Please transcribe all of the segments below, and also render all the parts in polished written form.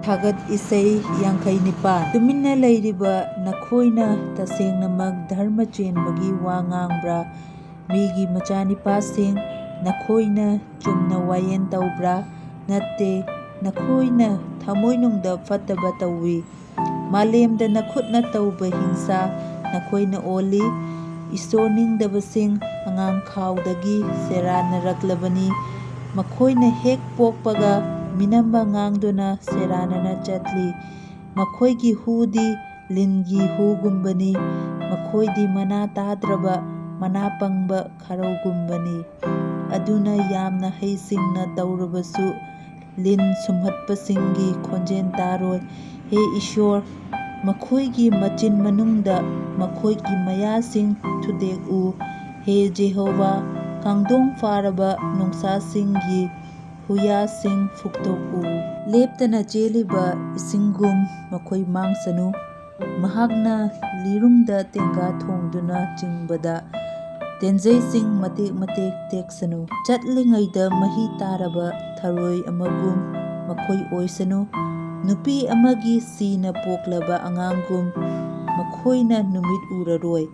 ꯊꯥꯒꯠ ꯏꯁꯩ 52 ꯇꯨꯃꯤꯟꯅ ꯂꯩꯔꯤꯕ ꯅꯈꯣꯏꯅ ꯇꯁꯦꯡꯅꯃꯛ ꯙꯔꯃ ꯆꯦꯟꯕꯒꯤ ꯋꯥ ꯉꯥꯡꯕ꯭ꯔꯥ? ꯃꯤꯒꯤ ꯃꯆꯥꯅꯤꯄꯥꯁꯤꯡ, ꯅꯈꯣꯏꯅ ꯆꯨꯝꯅ ꯋꯥꯌꯦꯜ ꯇꯧꯕ꯭ꯔꯥ? ꯅꯠꯇꯦ, ꯅꯈꯣꯏꯅ ꯊꯃꯣꯏꯅꯨꯡꯗ ꯐꯠꯇꯕ ꯇꯧꯏ꯫ ꯃꯥꯂꯦꯝꯗ ꯅꯈꯨꯠꯅ ꯇꯧꯕ ꯍꯤꯡꯁꯥ ꯅꯈꯣꯏꯅ ꯑꯣꯜꯂꯤ꯫ ꯏꯁꯣꯔ ꯅꯤꯡꯗꯕꯁꯤꯡ ꯑꯉꯥꯡꯈꯥꯎꯗꯒꯤ ꯁꯦꯔꯥꯟꯅꯔꯛꯂꯕꯅꯤ꯫ ꯃꯈꯣꯏꯅ ꯍꯦꯛ ꯄꯣꯛꯄꯒ ꯃꯤꯅꯝꯕ ꯉꯥꯡꯗꯨꯅ ꯁꯦꯔꯥꯟꯅꯅ ꯆꯠꯂꯤ꯫ ꯃꯈꯣꯏꯒꯤ ꯍꯨꯗꯤ ꯂꯤꯟꯒꯤ ꯍꯨꯒꯨꯝꯕꯅꯤ꯫ ꯃꯈꯣꯏꯗꯤ ꯃꯅꯥ ꯇꯥꯗ꯭ꯔꯕ ꯃꯅꯥ ꯄꯪꯕ ꯈꯥꯔꯧꯒꯨꯝꯕꯅꯤ꯫ ꯑꯗꯨꯅ ꯌꯥꯝꯅ ꯍꯩꯁꯤꯡꯅ ꯇꯧꯔꯕꯁꯨ ꯂꯤꯟ ꯁꯨꯝꯍꯠꯄꯁꯤꯡꯒꯤ ꯈꯣꯟꯖꯦꯜ ꯇꯥꯔꯣꯏ꯫ ꯍꯦ ꯏꯁꯣꯔ, ꯃꯈꯣꯏꯒꯤ ꯃꯆꯤꯟ ꯃꯅꯨꯡꯗ ꯃꯈꯣꯏꯒꯤ ꯃꯌꯥꯁꯤꯡ ꯊꯨꯗꯦꯛꯎ꯫ ꯍꯦ ꯖꯦꯍꯣꯚꯥ, ꯀꯥꯡꯗꯣꯡ ꯐꯥꯔꯕ ꯅꯣꯡꯁꯥꯁꯤꯡꯒꯤ ꯍꯨꯌꯥꯁꯤꯡ ꯐꯨꯛꯇꯣꯛꯎ꯫ ꯂꯦꯞꯇꯅ ꯆꯦꯜꯂꯤꯕ ꯏꯁꯤꯡꯒꯨꯝ ꯃꯈꯣꯏ ꯃꯥꯡꯁꯅꯨ꯫ ꯃꯍꯥꯛꯅ ꯂꯤꯔꯨꯡꯗ ꯇꯦꯡꯒꯥ ꯊꯣꯡꯗꯨꯅ ꯆꯤꯡꯕꯗ ꯇꯦꯟꯖꯩꯁꯤꯡ ꯃꯇꯦꯛ ꯃꯇꯦꯛ ꯇꯦꯛꯁꯅꯨ꯫ ꯆꯠꯂꯤꯉꯩꯗ ꯃꯍꯤ ꯇꯥꯔꯕ ꯊꯔꯣꯏ ꯑꯃꯒꯨꯝ ꯃꯈꯣꯏ ꯑꯣꯏꯁꯅꯨ꯫ ꯅꯨꯄꯤ ꯑꯃꯒꯤ ꯁꯤꯅ ꯄꯣꯛꯂꯕ ꯑꯉꯥꯡꯒꯨꯝ ꯃꯈꯣꯏꯅ ꯅꯨꯃꯤꯠ ꯎꯔꯔꯣꯏ꯫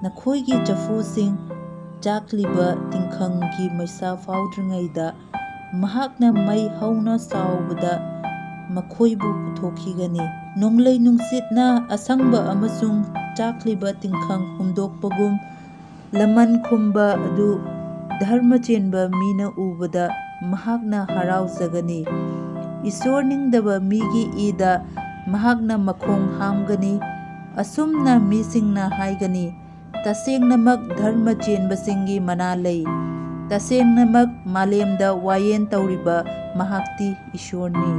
ꯅꯈꯣꯏꯒꯤ ꯆꯐꯨꯁꯤꯡ ꯆꯥꯛꯂꯤꯕ ꯇꯤꯡꯈꯪꯒꯤ ꯃꯩꯁꯥ ꯐꯥꯎꯗ꯭ꯔꯤꯉꯩꯗ ꯃꯍꯥꯛꯅ ꯃꯩ ꯍꯧꯅ ꯁꯥꯎꯕꯗ ꯃꯈꯣꯏꯕꯨ ꯄꯨꯊꯣꯛꯈꯤꯒꯅꯤ꯫ ꯅꯣꯡꯂꯩ ꯅꯨꯡꯁꯤꯠꯅ ꯑꯁꯪꯕ ꯑꯃꯁꯨꯡ ꯆꯥꯛꯂꯤꯕ ꯇꯤꯡꯈꯪ ꯍꯨꯝꯗꯣꯛꯄꯒꯨꯝ ꯂꯃꯟ ꯈꯨꯝꯕ ꯑꯗꯨ ꯙꯔꯃ ꯆꯦꯟꯕ ꯃꯤꯅ ꯎꯕꯗ ꯃꯍꯥꯛꯅ ꯍꯔꯥꯎꯖꯒꯅꯤ꯫ ꯏꯁꯣꯔ ꯅꯤꯡꯗꯕ ꯃꯤꯒꯤ ꯏꯗ ꯃꯍꯥꯛꯅ ꯃꯈꯣꯡ ꯍꯥꯝꯒꯅꯤ꯫ ꯑꯁꯨꯝꯅ ꯃꯤꯁꯤꯡꯅ ꯍꯥꯏꯒꯅꯤ, ꯇꯁꯦꯡꯅꯃꯛ ꯙꯔꯃ ꯆꯦꯟꯕꯁꯤꯡꯒꯤ ꯃꯅꯥ ꯂꯩ꯫ ꯇꯁꯦꯡꯅꯃꯛ ꯃꯥꯂꯦꯝꯗ ꯋꯥꯌꯦꯜ ꯇꯧꯔꯤꯕ ꯃꯍꯥꯛꯇꯤ ꯏꯁꯣꯔꯅꯤ꯫